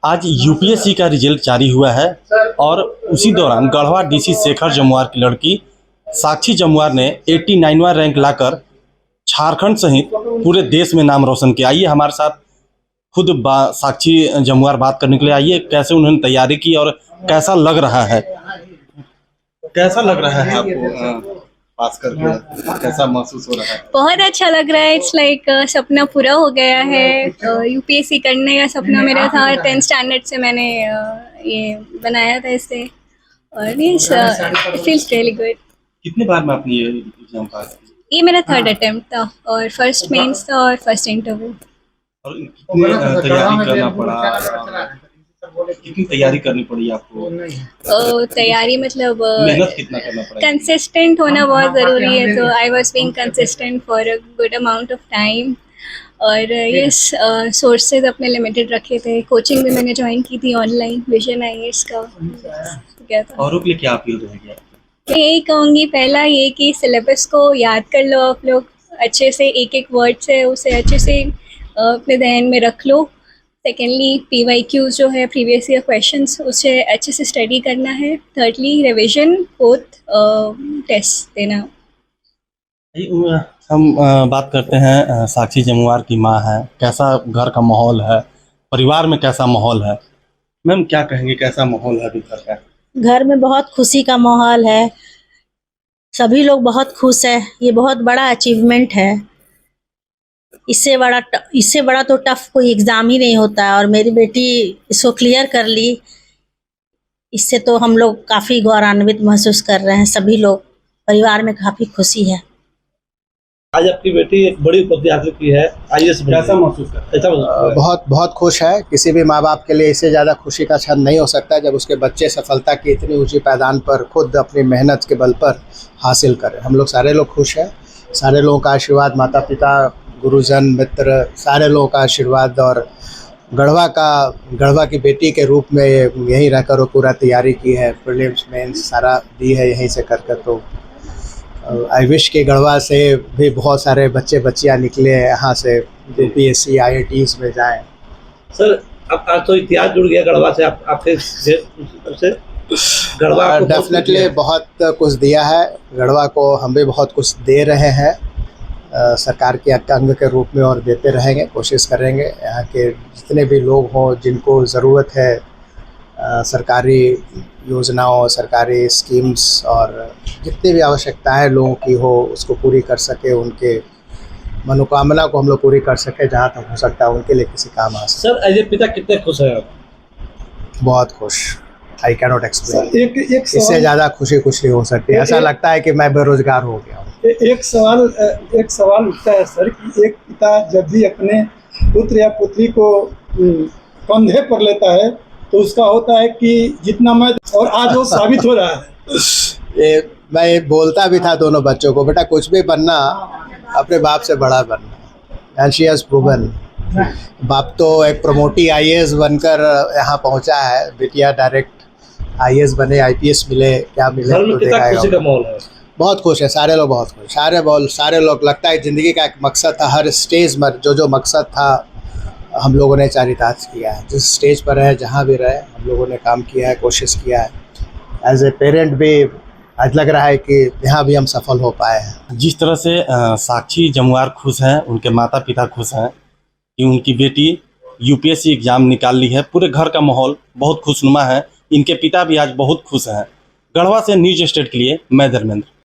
आज यूपीएससी का रिजल्ट जारी हुआ है और उसी दौरान गढ़वा डीसी शेखर जमुआर की लड़की साक्षी जमुआर ने 89वां रैंक लाकर झारखंड सहित पूरे देश में नाम रोशन किया। आइए हमारे साथ खुद साक्षी जमुआर बात करने के लिए। आइए कैसे उन्होंने तैयारी की और कैसा लग रहा है, आपको पास करके कैसा महसूस हो रहा है? बहुत अच्छा लग रहा है। इट्स लाइक सपना पूरा हो गया है। यूपीएससी करने का सपना मेरा था। 10th स्टैंडर्ड से मैंने ये बनाया था इसे और इट्स फील्स रियली गुड। कितने बार में आपने ये एग्जाम पास किया? ये मेरा 3rd अटेम्प्ट था और फर्स्ट मेंस था और फर्स्ट इंटरव्यू। और कितनी तैयारी करना पड़ा? कितनी तैयारी करनी पड़ी आपको? तैयारी मतलब मेहनत कितना करना पड़ा? कंसिस्टेंट होना बहुत ज़रूरी है। तो I was being consistent for a good amount of time. और यस, सोर्सेज अपने लिमिटेड रखे थे। कोचिंग भी मैंने ज्वाइन की थी ऑनलाइन, विजन आईएएस का क्या था। औरों के लिए क्या अपील रहेगी आपकी? यही कहूँगी, पहला ये कि सिलेबस को याद कर लो आप लोग अच्छे से, एक एक वर्ड से उसे अच्छे से अपने ध्यान में रख लो। सेकेंडली PYQs जो है, प्रीवियस ईयर क्वेश्चंस, उसे अच्छे से स्टडी करना है। थर्डली रिवीजन, फोर्थ टेस्ट देना। हम बात करते हैं, साक्षी जमुआर की माँ है, कैसा घर का माहौल है, परिवार में कैसा माहौल है? मैम क्या कहेंगे, कैसा माहौल है अभी घर का? घर में बहुत खुशी का माहौल है, सभी लोग बहुत खुश है। ये बहुत बड़ा अचीवमेंट है। इससे बड़ा तो टफ कोई एग्जाम ही नहीं होता है और मेरी बेटी इसको क्लियर कर ली। इससे तो हम लोग काफ़ी गौरवान्वित महसूस कर रहे हैं। सभी लोग परिवार में काफ़ी खुशी है। आज आपकी बेटी एक बड़ी उपलब्धि हासिल की है, आईएएस। कैसा महसूस करते हैं? बहुत खुश है। किसी भी माँ बाप के लिए इससे ज़्यादा खुशी का क्षण नहीं हो सकता जब उसके बच्चे सफलता की इतनी ऊंची पैदान पर खुद अपनी मेहनत के बल पर हासिल करें। हम लोग सारे लोग खुश हैं। सारे लोगों का आशीर्वाद, माता पिता, गुरुजन, मित्र, सारे लोगों का आशीर्वाद और गढ़वा की बेटी के रूप में यहीं रहकर वो पूरा तैयारी की है। प्रीलिम्स मेंस सारा दी है यहीं से कर। तो आई विश के गढ़वा से भी बहुत सारे बच्चे बच्चियाँ निकले यहाँ से, यूपीएससी IITs में जाएं। सर, अब आज तो इतिहास जुड़ गया गढ़वा से, आपके से गढ़वा को डेफिनेटली बहुत कुछ दिया है गढ़वा को। हम भी बहुत कुछ दे रहे हैं सरकार के अंग के रूप में और देते रहेंगे, कोशिश करेंगे। यहाँ के जितने भी लोग हों जिनको ज़रूरत है सरकारी योजनाओं, सरकारी स्कीम्स और जितनी भी आवश्यकताएं लोगों की हो उसको पूरी कर सके, उनके मनोकामना को हम लोग पूरी कर सके। जहाँ तक हो सकता है उनके लिए किसी काम आ सके। सर, एज ए पिता कितने खुश हैं आप? बहुत खुश, आई कैन नॉट एक्सप्लेन। इससे ज़्यादा खुशी कुछ नहीं हो सकती। ऐसा लगता है कि मैं बेरोजगार हो गया हूँ। एक सवाल उठता है सर कि एक पिता जब भी अपने पुत्र या पुत्री को कंधे पर लेता है तो उसका होता है कि जितना मैं, और आज वो साबित हो रहा है। मैं बोलता भी था दोनों बच्चों को, बेटा कुछ भी बनना अपने बाप से बड़ा बनना। And she has proven. बाप तो एक प्रमोटी IAS बनकर यहाँ पहुँचा है, बिटिया डायरेक्ट IAS बने, IPS मिले, क्या मिले तो देखा खुशी का माहौल है। बहुत खुश है सारे लोग, बहुत खुश। सारे लोग, लगता है ज़िंदगी का एक मकसद था। हर स्टेज पर जो मकसद था हम लोगों ने चरितार्थ किया है। जिस स्टेज पर रहे, जहाँ भी रहे, हम लोगों ने काम किया है, कोशिश किया है। एज ए पेरेंट भी आज लग रहा है कि यहाँ भी हम सफल हो पाए हैं। जिस तरह से साक्षी जमुआर खुश हैं, उनके माता पिता खुश हैं कि उनकी बेटी यूपीएससी एग्ज़ाम निकाल ली है। पूरे घर का माहौल बहुत खुशनुमा है। इनके पिता भी आज बहुत खुश हैं। गढ़वा से न्यूज़ स्टेट के लिए मैं धर्मेंद्र।